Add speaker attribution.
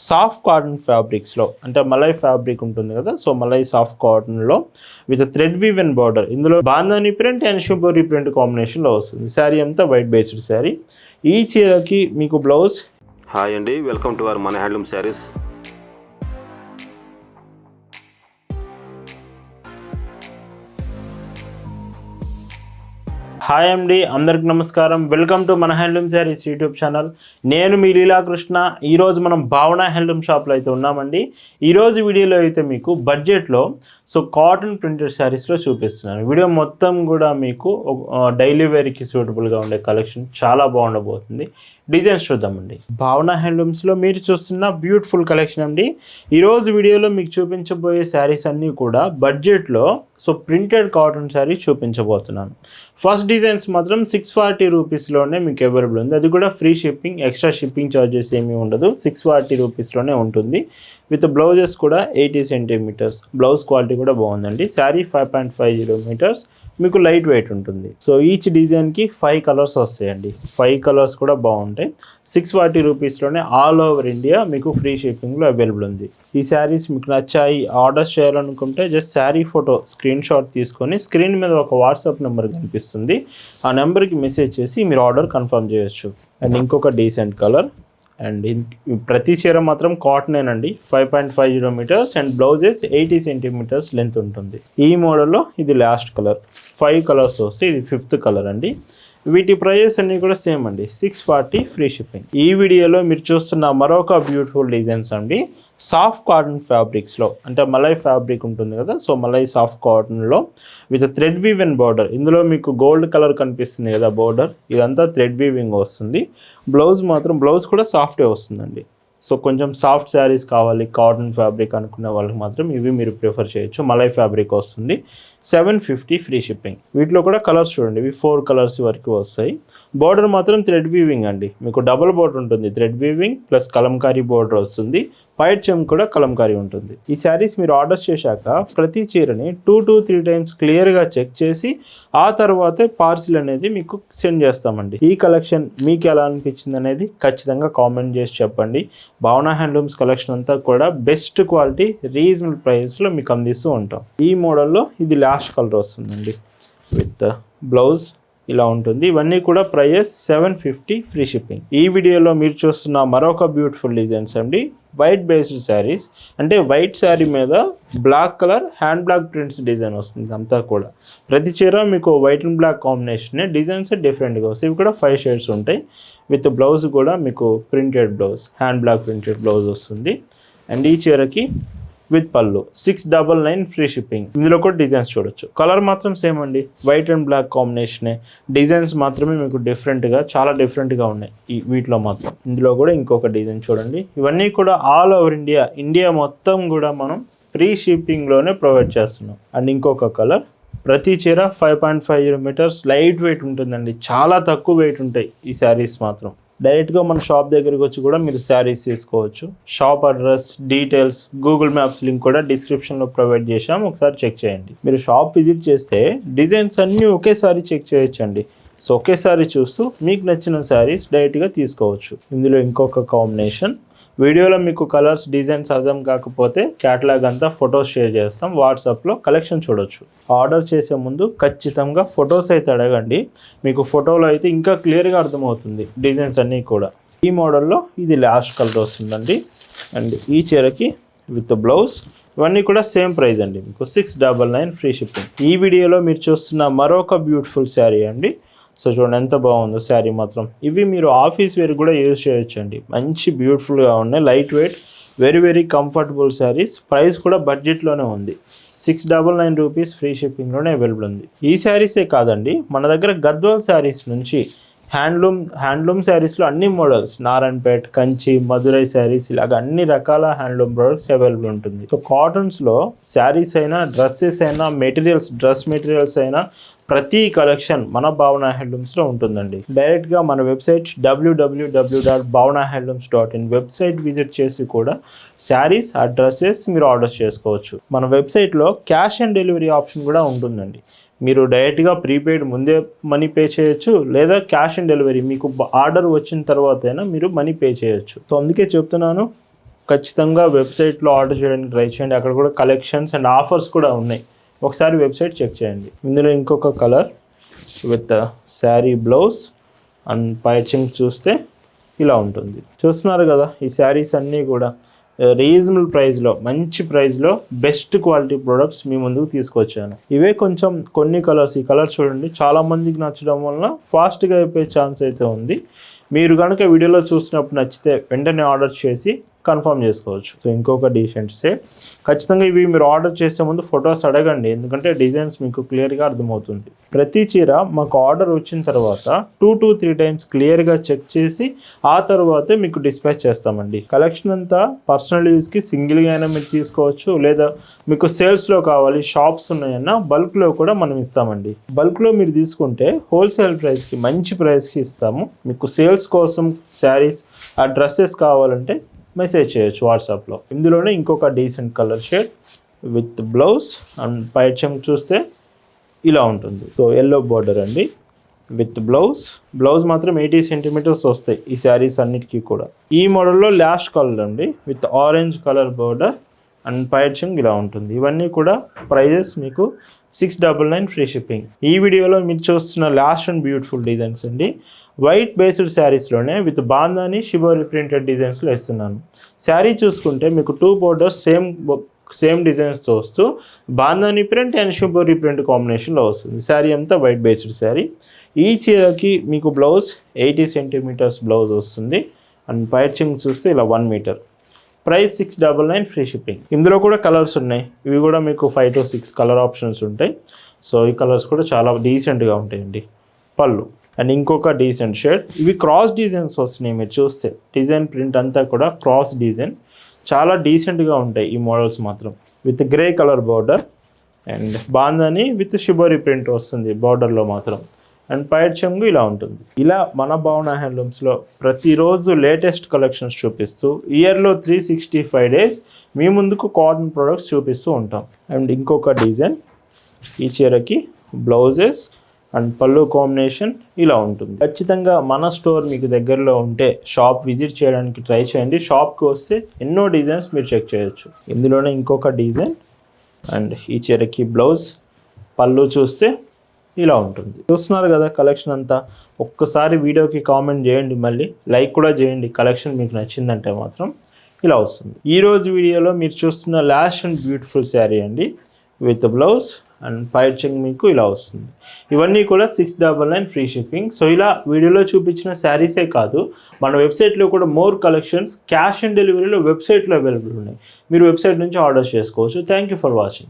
Speaker 1: Soft cotton ఫ్యాబ్రిక్స్లో అంటే malai fabric ఉంటుంది కదా, సో మలై సాఫ్ట్ కాటన్లో విత్ థ్రెడ్ వీవెన్ బార్డర్, ఇందులో బాందాని ప్రింట్ అండ్ షిబోరి ప్రింట్ కాంబినేషన్లో వస్తుంది. శారీ అంతా వైట్ బేస్డ్ శారీ. ఈ చీరకి మీకు బ్లౌజ్.
Speaker 2: హాయ్ అండి, వెల్కమ్ టు అవర్ మన హ్యాండ్లూమ్ శారీస్.
Speaker 1: హాయ్ అండి, అందరికి నమస్కారం. వెల్కమ్ టు మన హ్యాండ్లూమ్ శారీస్ యూట్యూబ్ ఛానల్. నేను మీ లీలాకృష్ణ. ఈరోజు మనం భావన హ్యాండ్లూమ్ షాప్లో అయితే ఉన్నామండి. ఈరోజు వీడియోలో అయితే మీకు బడ్జెట్లో కాటన్ ప్రింటెడ్ శారీస్లో చూపిస్తున్నాను. వీడియో మొత్తం కూడా మీకు డైలీ వేర్కి సూటబుల్గా ఉండే కలెక్షన్ చాలా బాగుండబోతుంది. డిజైన్స్ చూద్దామండి. భావన హ్యాండ్లూమ్స్లో మీరు చూస్తున్న బ్యూటిఫుల్ కలెక్షన్ అండి. ఈరోజు వీడియోలో మీకు చూపించబోయే శారీస్ అన్నీ కూడా బడ్జెట్లో ప్రింటెడ్ కాటన్ శారీ చూపించబోతున్నాను. ఫస్ట్ డిజైన్స్ మాత్రం 640 రూపీస్లోనే మీకు అవైలబుల్ ఉంది. అది కూడా free shipping, extra shipping charges ఏమీ ఉండదు. 640 రూపీస్లోనే ఉంటుంది. విత్ బ్లౌజెస్ కూడా 80 సెంటీమీటర్స్. బ్లౌజ్ క్వాలిటీ కూడా బాగుందండి. శారీ 5.50 మీటర్స్, మీకు లైట్ వెయిట్ ఉంటుంది. ఈచ్ డిజైన్కి 5 కలర్స్ వస్తాయండి. 5 కలర్స్ కూడా బాగుంటాయి. 640 రూపీస్లోనే ఆల్ ఓవర్ ఇండియా మీకు ఫ్రీ షిప్పింగ్లో అవైలబుల్ ఉంది. ఈ శారీస్ మీకు నచ్చాయి, ఆర్డర్స్ చేయాలనుకుంటే just sari photo screen shot తీసుకొని స్క్రీన్ మీద ఒక వాట్సాప్ నెంబర్ కనిపిస్తుంది, ఆ నెంబర్కి మెసేజ్ చేసి మీరు ఆర్డర్ కన్ఫర్మ్ చేయొచ్చు. అండ్ ఇంకొక డీసెంట్ కలర్. అండ్ ప్రతి చీర మాత్రం కాటనేనండి. 5.50 metres and blouses 80 centimetres length ఉంటుంది. ఈ మోడల్లో ఇది లాస్ట్ కలర్. 5 కలర్స్ వస్తే ఇది 5th కలర్ అండి. వీటి ప్రైజెస్ అన్నీ కూడా సేమ్ అండి. 640 ఫ్రీ షిప్పింగ్. ఈ వీడియోలో మీరు చూస్తున్న మరొక బ్యూటిఫుల్ డిజైన్స్ అండి. సాఫ్ట్ కాటన్ ఫ్యాబ్రిక్స్లో అంటే మలై ఫ్యాబ్రిక్ ఉంటుంది కదా, మలై సాఫ్ట్ కాటన్లో విత్ థ్రెడ్ వీవెన్ బార్డర్. ఇందులో మీకు గోల్డ్ కలర్ కనిపిస్తుంది కదా బార్డర్, ఇదంతా థ్రెడ్ వీవింగ్ వస్తుంది. బ్లౌజ్ కూడా సాఫ్టే వస్తుందండి. కొంచెం సాఫ్ట్ శారీస్ కావాలి, కాటన్ ఫ్యాబ్రిక్ అనుకునే వాళ్ళకి మాత్రం ఇవి మీరు ప్రిఫర్ చేయొచ్చు. మలై ఫ్యాబ్రిక్ వస్తుంది. 750 ఫ్రీ షిప్పింగ్. వీటిలో కూడా కలర్స్ చూడండి, ఇవి 4 కలర్స్ వరకు వస్తాయి. బార్డర్ మాత్రం థ్రెడ్ వీవింగ్ అండి. మీకు డబుల్ బార్డర్ ఉంటుంది. Thread weaving plus Kalamkari border వస్తుంది. పైట్ చెమ్ కూడా కలంకారీ ఉంటుంది. ఈ శారీస్ మీరు ఆర్డర్స్ చేశాక ప్రతి చీరని 2 to 3 టైమ్స్ క్లియర్గా చెక్ చేసి ఆ తర్వాతే పార్సిల్ అనేది మీకు సెండ్ చేస్తామండి. ఈ కలెక్షన్ మీకు ఎలా అనిపించింది అనేది ఖచ్చితంగా కామెంట్ చేసి చెప్పండి. భావన హ్యాండ్లూమ్స్ కలెక్షన్ అంతా కూడా బెస్ట్ క్వాలిటీ, రీజనబుల్ ప్రైస్లో మీకు అందిస్తూ ఉంటాం. ఈ మోడల్లో ఇది లాస్ట్ కలర్ వస్తుందండి. విత్ బ్లౌజ్ ఇలా ఉంటుంది. ఇవన్నీ కూడా ప్రైస్ 750 ఫ్రీ షిప్పింగ్. ఈ వీడియోలో మీరు చూస్తున్న మరొక బ్యూటిఫుల్ డిజైన్స్ అండి. వైట్ బేస్డ్ శారీస్ అంటే వైట్ శారీ మీద black colour hand block prints design వస్తుంది. అంతా కూడా ప్రతి చీర మీకు white and black combination. Designs డిఫరెంట్గా వస్తాయి. ఇవి కూడా 5 షేడ్స్ ఉంటాయి. విత్ బ్లౌజ్ కూడా మీకు printed blouse, hand block printed blouse వస్తుంది. అండ్ ఈ చీరకి విత్ పళ్ళు 699 ఫ్రీ షిప్పింగ్. ఇందులో కూడా డిజైన్స్ చూడొచ్చు. కలర్ మాత్రం సేమ్ అండి, వైట్ అండ్ బ్లాక్ కాంబినేషనే. డిజైన్స్ మాత్రమే మీకు చాలా డిఫరెంట్గా ఉన్నాయి వీటిలో మాత్రం. ఇందులో కూడా ఇంకొక డిజైన్ చూడండి. ఇవన్నీ కూడా ఆల్ ఓవర్ ఇండియా మొత్తం కూడా మనం ఫ్రీ షిప్పింగ్లోనే ప్రొవైడ్ చేస్తున్నాం. అండ్ ఇంకొక కలర్. ప్రతి చీర 5.50 మీటర్స్ లైట్ వెయిట్ ఉంటుందండి. చాలా తక్కువ వెయిట్ ఉంటాయి ఈ శారీస్ మాత్రం. డైరెక్ట్గా మన షాప్ దగ్గరికి వచ్చి కూడా మీరు శారీస్ తీసుకోవచ్చు. Shop address, details, Google maps link కూడా డిస్క్రిప్షన్లో ప్రొవైడ్ చేశాం. ఒకసారి చెక్ చేయండి. మీరు షాప్ విజిట్ చేస్తే డిజైన్స్ అన్నీ ఒకేసారి చెక్ చేయొచ్చండి. ఒకేసారి చూస్తూ మీకు నచ్చిన శారీస్ డైరెక్ట్గా తీసుకోవచ్చు. ఇందులో ఇంకొక కాంబినేషన్. వీడియోలో మీకు కలర్స్, డిజైన్స్ అర్థం కాకపోతే క్యాటలాగ్ అంతా ఫొటోస్ షేర్ చేస్తాం. వాట్సాప్లో కలెక్షన్ చూడొచ్చు. ఆర్డర్ చేసే ముందు ఖచ్చితంగా ఫొటోస్ అయితే అడగండి. మీకు ఫోటోలో అయితే ఇంకా క్లియర్గా అర్థమవుతుంది డిజైన్స్ అన్నీ కూడా. ఈ మోడల్లో ఇది లాస్ట్ కలర్ వస్తుందండి. అండ్ ఈ చీరకి విత్ బ్లౌజ్. ఇవన్నీ కూడా సేమ్ ప్రైస్ అండి. మీకు 699 ఫ్రీ షిప్పింగ్. ఈ వీడియోలో మీరు చూస్తున్న మరొక బ్యూటిఫుల్ శారీ అండి. చూడండి ఎంత బాగుందో శారీ మాత్రం. ఇవి మీరు ఆఫీస్ వేర్ కూడా యూజ్ చేయొచ్చండి. మంచి బ్యూటిఫుల్గా ఉన్నాయి. Light weight, very comfortable saris. Price కూడా బడ్జెట్లోనే ఉంది. 699 రూపీస్ ఫ్రీ షిప్పింగ్లోనే అవైలబుల్ ఉంది. ఈ శారీసే కాదండి, మన దగ్గర గద్వాల్ శారీస్ నుంచి హ్యాండ్లూమ్ శారీస్లో అన్ని మోడల్స్, నారాయణపేట్, కంచి, మధురై శారీస్, ఇలాగ అన్ని రకాల హ్యాండ్లూమ్ ప్రొడక్ట్స్ అవైలబుల్ ఉంటుంది. కాటన్స్లో శారీస్ అయినా, డ్రెస్సెస్ అయినా, డ్రెస్ మెటీరియల్స్ అయినా ప్రతి కలెక్షన్ మన భావన హ్యాండ్లూమ్స్లో ఉంటుందండి. డైరెక్ట్గా మన వెబ్సైట్ www.bhavanahandlooms.in వెబ్సైట్ విజిట్ చేసి కూడా శారీస్, డ్రెస్సెస్ మీరు ఆర్డర్ చేసుకోవచ్చు. మన వెబ్సైట్లో క్యాష్ ఆన్ డెలివరీ ఆప్షన్ కూడా ఉంటుందండి. మీరు డైరెక్ట్గా ప్రీపెయిడ్ ముందే మనీ పే చేయొచ్చు, లేదా క్యాష్ ఆన్ డెలివరీ మీకు ఆర్డర్ వచ్చిన తర్వాత అయినా మీరు మనీ పే చేయొచ్చు. అందుకే చెప్తున్నాను, ఖచ్చితంగా వెబ్సైట్లో ఆర్డర్ చేయడానికి ట్రై చేయండి. అక్కడ కూడా కలెక్షన్స్ అండ్ ఆఫర్స్ కూడా ఉన్నాయి. ఒకసారి వెబ్సైట్ చెక్ చేయండి. ఇందులో ఇంకొక colour with sari blouse and పైచింగ్ చూస్తే ఇలా ఉంటుంది. చూస్తున్నారు కదా, ఈ శారీస్ అన్నీ కూడా రీజనబుల్ ప్రైస్లో, మంచి ప్రైస్లో బెస్ట్ క్వాలిటీ ప్రొడక్ట్స్ మీ ముందుకు తీసుకొచ్చాను. ఇవే కొంచెం కొన్ని కలర్స్, ఈ కలర్స్ చూడండి, చాలామందికి నచ్చడం వలన ఫాస్ట్గా అయిపోయే ఛాన్స్ అయితే ఉంది. మీరు కనుక వీడియోలో చూసినప్పుడు నచ్చితే వెంటనే ఆర్డర్ చేసి కన్ఫర్మ్ చేసుకోవచ్చు. సో ఇంకొక డీసెంట్ సెట్. ఖచ్చితంగా ఇవి మీరు ఆర్డర్ చేసే ముందు ఫొటోస్ అడగండి, ఎందుకంటే డిజైన్స్ మీకు క్లియర్గా అర్థమవుతుంది. ప్రతి చీర మాకు ఆర్డర్ వచ్చిన తర్వాత 2 to 3 times క్లియర్గా చెక్ చేసి ఆ తర్వాతే మీకు డిస్పాచ్ చేస్తామండి. కలెక్షన్ అంతా పర్సనల్ యూస్కి సింగిల్గా అయినా మీరు తీసుకోవచ్చు, లేదా మీకు సేల్స్లో కావాలి, షాప్స్ ఉన్నాయన్నా బల్క్లో కూడా మనం ఇస్తామండి. బల్క్లో మీరు తీసుకుంటే హోల్సేల్ ప్రైస్కి, మంచి ప్రైస్కి ఇస్తాము. మీకు సేల్స్ కోసం శారీస్, ఆ డ్రెస్సెస్ కావాలంటే మెసేజ్ చేయొచ్చు వాట్సాప్లో. ఇందులోనే ఇంకొక decent colour shade with blouse and పైచం చూస్తే ఇలా ఉంటుంది. సో ఎల్లో బార్డర్ అండి విత్ బ్లౌజ్ మాత్రం 80 centimeters వస్తాయి ఈ శారీస్ అన్నిటికీ కూడా. ఈ మోడల్లో లాస్ట్ కలర్ అండి with orange colour border and పైచింగ్ ఇలా ఉంటుంది. ఇవన్నీ కూడా ప్రైజెస్ మీకు 699 ఫ్రీ షిప్పింగ్. ఈ వీడియోలో మీరు చూస్తున్న లాస్ట్ అండ్ బ్యూటిఫుల్ డిజైన్స్ అండి. వైట్ బేస్డ్ శారీస్లోనే విత్ బాందాని షిబోరి ప్రింటెడ్ డిజైన్స్లో ఇస్తున్నాను. శారీ చూసుకుంటే మీకు 2 borders సేమ్ డిజైన్స్తో వస్తూ bandhani print and shibori print కాంబినేషన్లో వస్తుంది. శారీ అంతా వైట్ బేస్డ్ శారీ. ఈ చీరకి మీకు బ్లౌజ్ 80 centimeters బ్లౌజ్ వస్తుంది అండ్ పైచింగ్ చూస్తే ఇలా 1 meter. Price 699 free shipping. ఇందులో కూడా కలర్స్ ఉన్నాయి. ఇవి కూడా మీకు 5 to 6 కలర్ ఆప్షన్స్ ఉంటాయి. సో ఈ కలర్స్ కూడా చాలా డీసెంట్గా ఉంటాయండి. పళ్ళు అండ్ ఇంకొక డీసెంట్ షేడ్. ఇవి క్రాస్ డిజైన్స్ వస్తున్నాయి. మీరు చూస్తే డిజైన్ ప్రింట్ అంతా కూడా క్రాస్ డిజైన్, చాలా డీసెంట్గా ఉంటాయి ఈ మోడల్స్ మాత్రం. With grey colour border and bandhani with shibori print వస్తుంది బార్డర్లో మాత్రం. అండ్ పైట్ చెంగు ఇలా ఉంటుంది. ఇలా మన భావన హ్యాండ్లూమ్స్లో ప్రతిరోజు లేటెస్ట్ కలెక్షన్స్ చూపిస్తూ ఇయర్లో 365 days మీ ముందుకు కాటన్ ప్రొడక్ట్స్ చూపిస్తూ ఉంటాం. అండ్ ఇంకొక డిజైన్, ఈ చీరకి బ్లౌజెస్ అండ్ పళ్ళు కాంబినేషన్ ఇలా ఉంటుంది. ఖచ్చితంగా మన స్టోర్ మీకు దగ్గరలో ఉంటే షాప్ విజిట్ చేయడానికి ట్రై చేయండి. షాప్కి వస్తే ఎన్నో డిజైన్స్ మీరు చెక్ చేయొచ్చు. ఇందులోనే ఇంకొక డిజైన్ అండ్ ఈ చీరకి బ్లౌజ్, పళ్ళు చూస్తే ఇలా ఉంటుంది. చూస్తున్నారు కదా కలెక్షన్ అంతా. ఒక్కసారి వీడియోకి కామెంట్ చేయండి, మళ్ళీ లైక్ కూడా చేయండి. కలెక్షన్ మీకు నచ్చిందంటే మాత్రం ఇలా వస్తుంది. ఈరోజు వీడియోలో మీరు చూస్తున్న లాస్ట్ అండ్ బ్యూటిఫుల్ శారీ అండి విత్ బ్లౌజ్ అండ్ పైచింగ్ మీకు ఇలా వస్తుంది. ఇవన్నీ కూడా 699 ఫ్రీ షిప్పింగ్. సో ఇలా వీడియోలో చూపించిన శారీసే కాదు, మన వెబ్సైట్లో కూడా మోర్ కలెక్షన్స్ క్యాష్ ఆన్ డెలివరీలో వెబ్సైట్లో అవైలబుల్ ఉన్నాయి. మీరు వెబ్సైట్ నుంచి ఆర్డర్ చేసుకోవచ్చు. Thank you for watching.